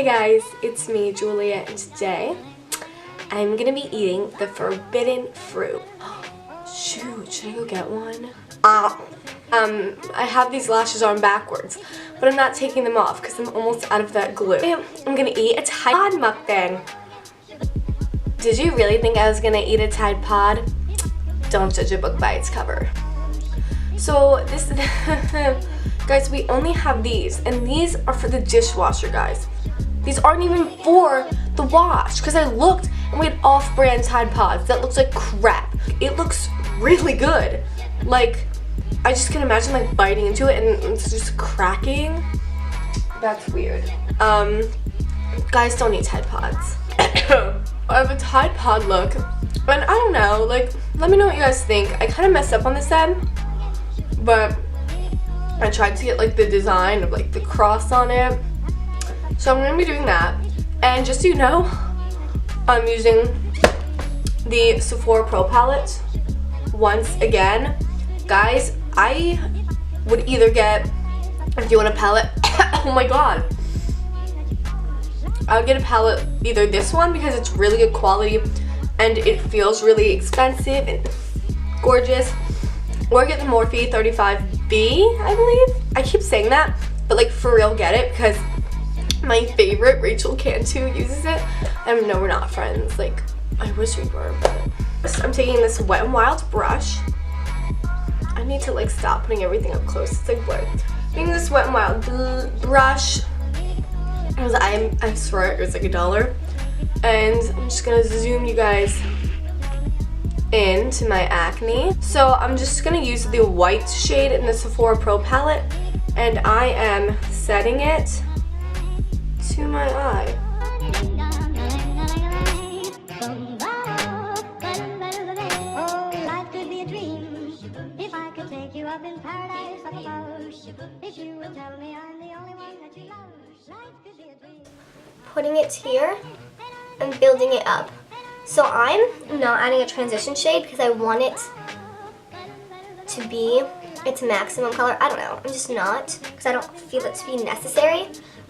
guys, it's me, Julia, and today I'm gonna be eating the forbidden fruit. Shoot, should I go get one? I have these lashes on backwards, but I'm not taking them off because I'm almost out of that glue. I'm gonna eat a Tide Pod mukbang. Did you really think I was gonna eat a Tide Pod? Don't judge a book by its cover. So this, guys, we only have these, and these are for the dishwasher, guys. These aren't even for the wash, because I looked and we had off-brand Tide Pods that looks like crap. It looks really good. Like, I just can imagine like biting into it and it's just cracking. That's weird. Guys, don't eat Tide Pods. I have a Tide Pod look, and I don't know, like, let me know what you guys think. I kind of messed up on this end, but I tried to get like the design of like the cross on it. So I'm going to be doing that. And just so you know, I'm using the Sephora Pro Palette once again. Guys, I would either get, if you want a palette, oh my god. I would get a palette, either this one because it's really good quality and it feels really expensive and gorgeous, or get the Morphe 35B, I believe. I keep saying that, but like for real, get it, because my favorite, Rachel Cantu, uses it. And no, we're not friends. Like, I wish we were, but I'm taking this Wet n Wild brush. I need to like stop putting everything up close. It's like blurry. Taking this Wet n Wild brush. I swear it was like $1. And I'm just gonna zoom you guys into my acne. So I'm just gonna use the white shade in the Sephora Pro Palette, and I am setting it to my eye. Putting it here and building it up. So I'm not adding a transition shade because I want it to be its maximum color. I don't know, I'm just not, because I don't feel it to be necessary.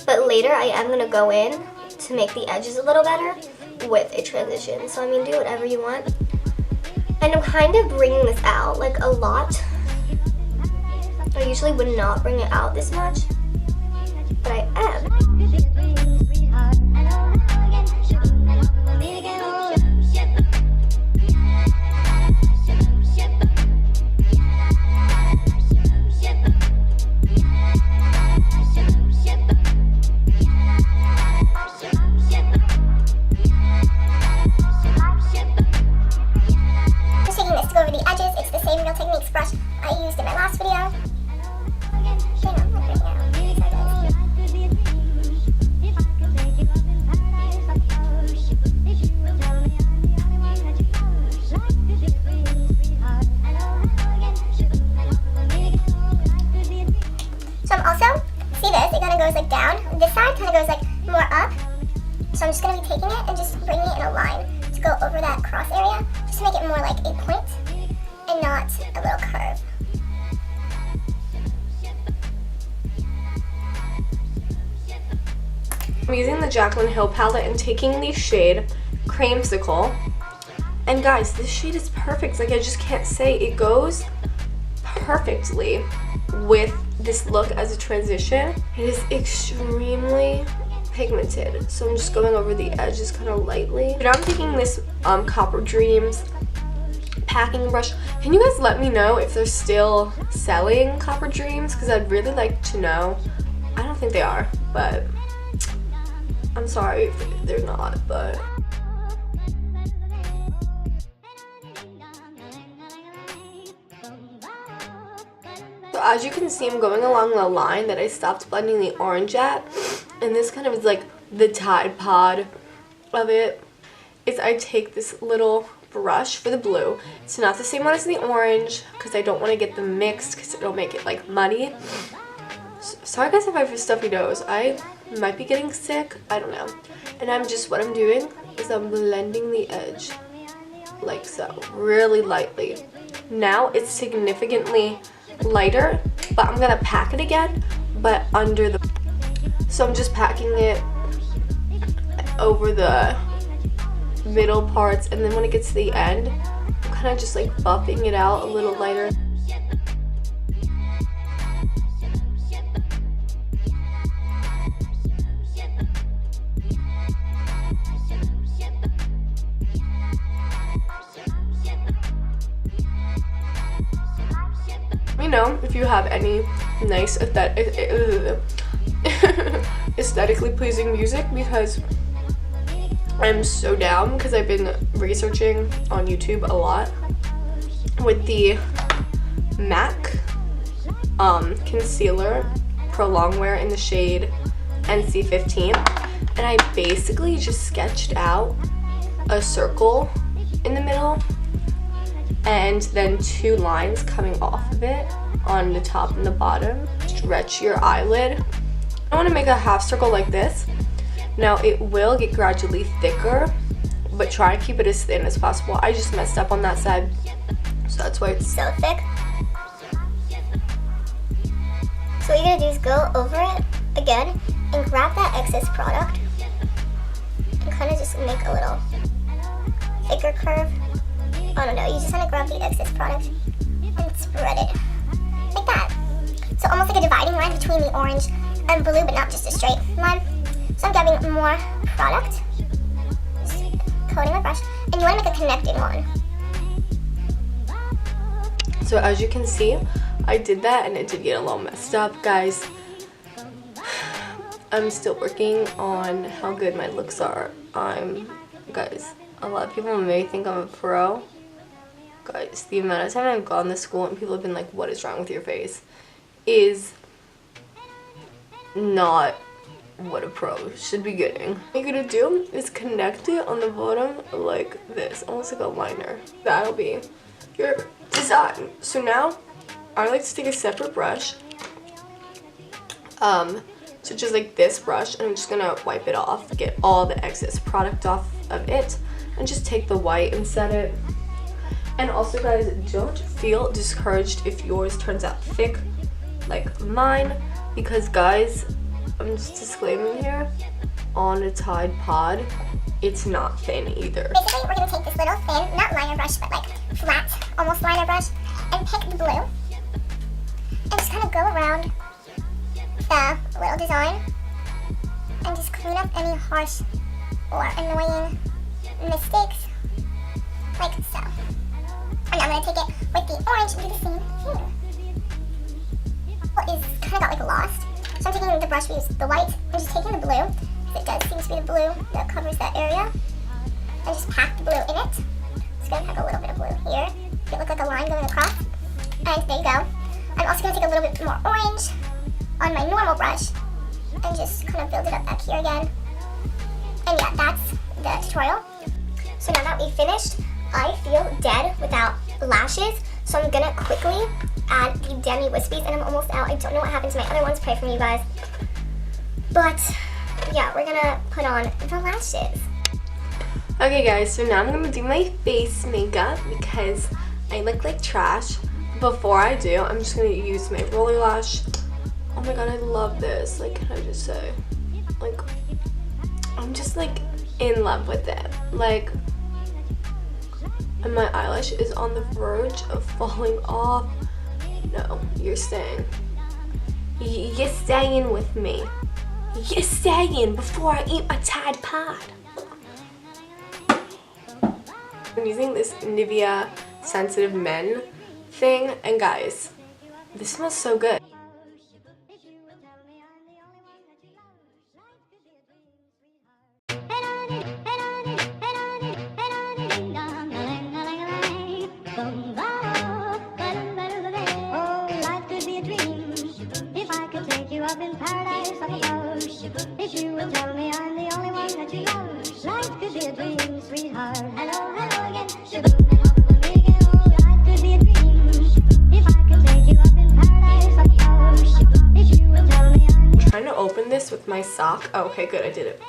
But later I am going to go in to make the edges a little better with a transition. So I mean, do whatever you want. And I'm kind of bringing this out like a lot. I usually would not bring it out this much, but I am. Goes like down. This side kind of goes like more up. So I'm just going to be taking it and just bringing it in a line to go over that cross area, just to make it more like a point and not a little curve. I'm using the Jaclyn Hill palette and taking the shade Creamsicle. And guys, this shade is perfect. Like, I just can't say, it goes perfectly with this look as a transition. It is extremely pigmented, so I'm just going over the edges kind of lightly. Now I'm taking this Copper Dreams packing brush. Can you guys let me know if they're still selling Copper Dreams? Because I'd really like to know. I don't think they are, but I'm sorry if they're not, but so as you can see, I'm going along the line that I stopped blending the orange at, and this kind of is like the Tide Pod of it. Is I take this little brush for the blue. It's not the same one as the orange because I don't want to get them mixed because it'll make it like muddy. Sorry guys if I have a stuffy nose. I might be getting sick. I don't know. And what I'm doing is I'm blending the edge like so, really lightly. Now it's significantly lighter, but I'm gonna pack it again, but under the, so I'm just packing it over the middle parts, and then when it gets to the end, I'm kind of just like buffing it out a little lighter. You know, if you have any nice aesthetically pleasing music, because I'm so down, because I've been researching on YouTube a lot with the MAC concealer pro longwear in the shade NC15, and I basically just sketched out a circle in the middle and then 2 lines coming off of it on the top and the bottom. Stretch your eyelid. I want to make a half circle like this. Now it will get gradually thicker, but try to keep it as thin as possible. I just messed up on that side, so that's why it's so thick. So what you're gonna do is go over it again and grab that excess product and kind of just make a little thicker curve. Oh no, you just want to grab the excess product and spread it like that. So almost like a dividing line between the orange and blue, but not just a straight line. So I'm grabbing more product, just coating my brush, and you want to make a connecting one. So as you can see, I did that and it did get a little messed up, guys. I'm still working on how good my looks are. Guys, a lot of people may think I'm a pro. Guys, the amount of time I've gone to school and people have been like, what is wrong with your face, is not what a pro should be getting. What you're gonna do is connect it on the bottom like this, almost like a liner. That'll be your design. So now I like to take a separate brush, so just like this brush, and I'm just gonna wipe it off, get all the excess product off of it, and just take the white and set it. And also, guys, don't feel discouraged if yours turns out thick like mine, because guys, I'm just disclaiming here, on a Tide Pod, it's not thin either. Basically, we're going to take this little thin, not liner brush, but like flat, almost liner brush, and pick the blue, and just kind of go around the little design, and just clean up any harsh or annoying mistakes, like so. And I'm going to take it with the orange and do the same here. What is kind of got like lost. So I'm taking the brush, we use the white, and just taking the blue, because it does seem to be the blue that covers that area, and just pack the blue in it. Just going to pack a little bit of blue here. It look like a line going across. And there you go. I'm also going to take a little bit more orange on my normal brush, and just kind of build it up back here again. And yeah, that's the tutorial. So now that we've finished, I feel dead without lashes, so I'm gonna quickly add the Demi Wispies, and I'm almost out. I don't know what happened to my other ones. Pray for me, you guys. But yeah, we're gonna put on the lashes. Okay, guys, so now I'm gonna do my face makeup because I look like trash. Before I do, I'm just gonna use my roller lash. Oh my god, I love this. Like, can I just say, like, I'm just like in love with it. Like, and my eyelash is on the verge of falling off. No, you're staying. You're staying with me. You're staying before I eat my Tide Pod. I'm using this Nivea Sensitive Men thing, and guys, this smells so good. With my sock. Oh, okay, good, I did it.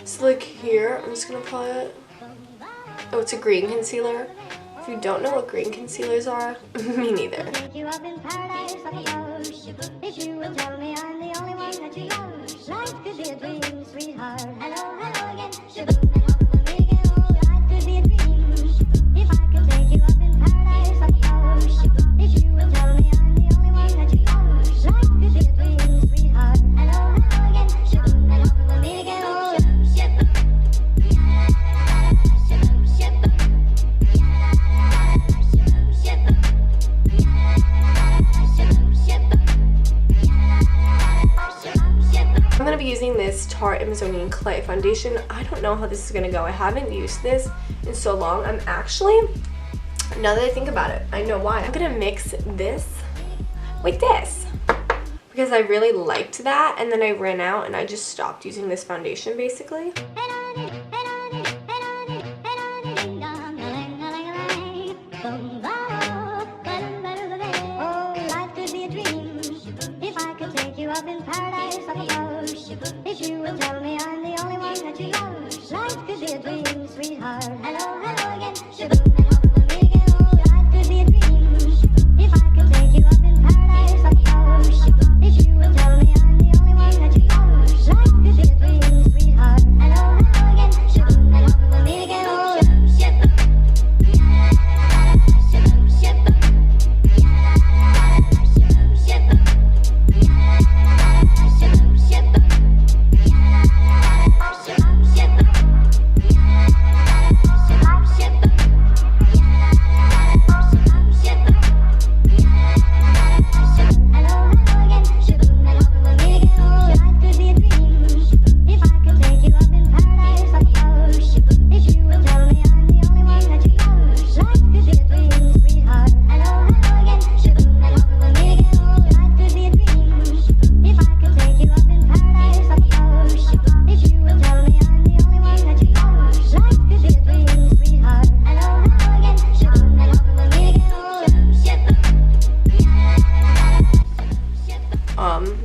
So like here, I'm just gonna apply it. Oh, it's a green concealer. If you don't know what green concealers are, me neither. using this Tarte Amazonian Clay foundation. I don't know how this is gonna go. I haven't used this in so long. I'm actually, now that I think about it, I know why. I'm gonna mix this with this because I really liked that, and then I ran out and I just stopped using this foundation basically.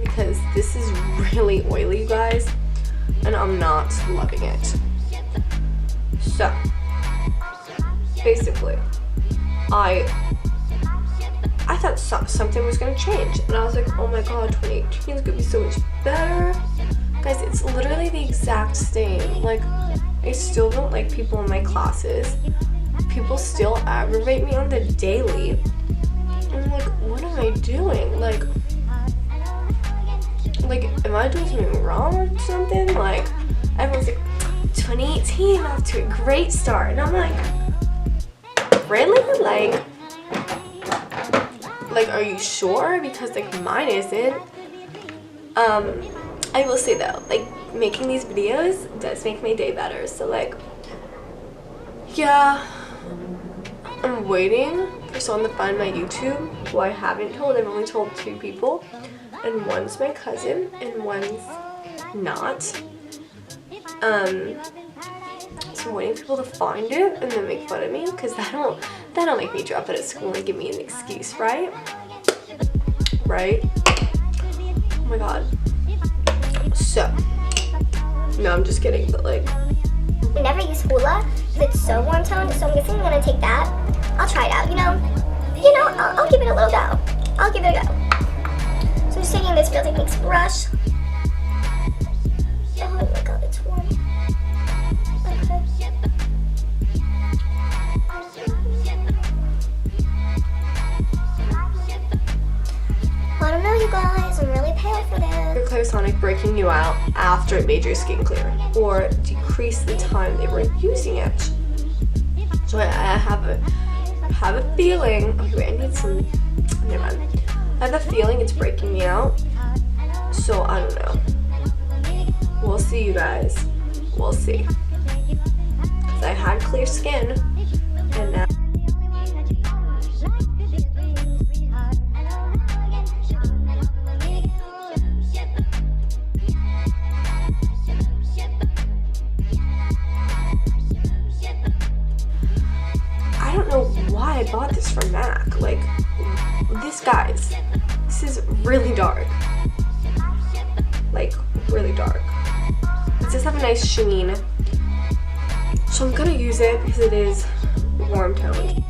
Because this is really oily, you guys, and I'm not loving it. So basically, I thought something was gonna change, and I was like, oh my god, 2018 is gonna be so much better. Guys, it's literally the exact same. Like, I still don't like people in my classes. People still aggravate me on the daily. I'm like, what am I doing? Like, am I doing something wrong or something? Like, everyone's like, 2018, off to a great start. And I'm like, really? Like, are you sure? Because, like, mine isn't. I will say, though, like, making these videos does make my day better. So, like, yeah, I'm waiting for someone to find my YouTube, who I haven't told. I've only told 2 people. And one's my cousin, and one's not. So I'm waiting for people to find it and then make fun of me, because that'll make me drop out of school and give me an excuse, right? Right? Oh my god. So, no, I'm just kidding, but like, I never use Hoola because it's so warm toned, so I'm guessing I'm gonna take that. I'll try it out, you know, I'll give it a little go. I'll give it a go. So I'm just taking this Real Techniques brush. Oh my god, it's warm. Okay. Well, I don't know, you guys. I'm really pale for this. Your Clarisonic breaking you out after it made your skin clear, or decrease the time they were using it. So I have a feeling. Oh wait, I need some. Never mind. I have a feeling it's breaking me out. So I don't know. We'll see, you guys. We'll see. Cause I had clear skin, and now. I don't know why I bought this from MAC. Like, this, guys, this is really dark. Like, really dark. It does have a nice sheen. So I'm gonna use it because it is warm toned.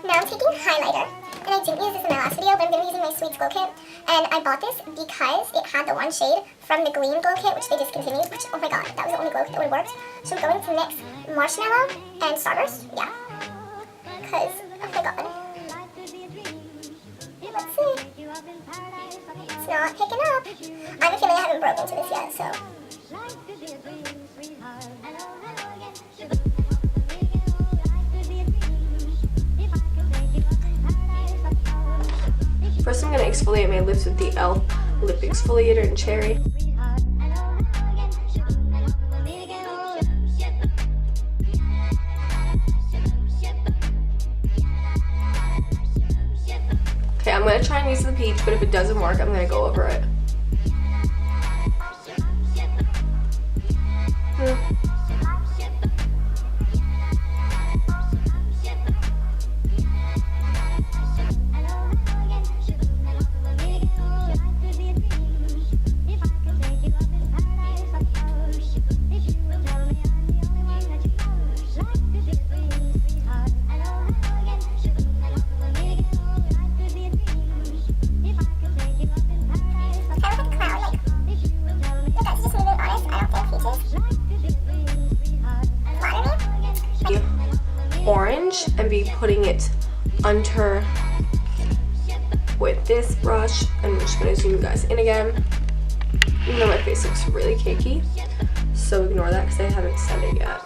Now I'm taking highlighter, and I didn't use this in my last video, but I'm going to be using my Sweet Glow Kit, and I bought this because it had the one shade from the Gleam Glow Kit, which they discontinued, which, oh my god, that was the only glow kit that would work. So I'm going to mix Marshmallow and Starburst, yeah. Because, oh my god. Let's see. It's not picking up. I have a feeling I haven't broken into this yet, so. First I'm going to exfoliate my lips with the e.l.f. Lip Exfoliator in Cherry. Okay, I'm going to try and use the peach, but if it doesn't work, I'm going to go over it. Orange and be putting it under with this brush. I'm just going to zoom you guys in again. Even though my face looks really cakey, so ignore that because I haven't set it yet.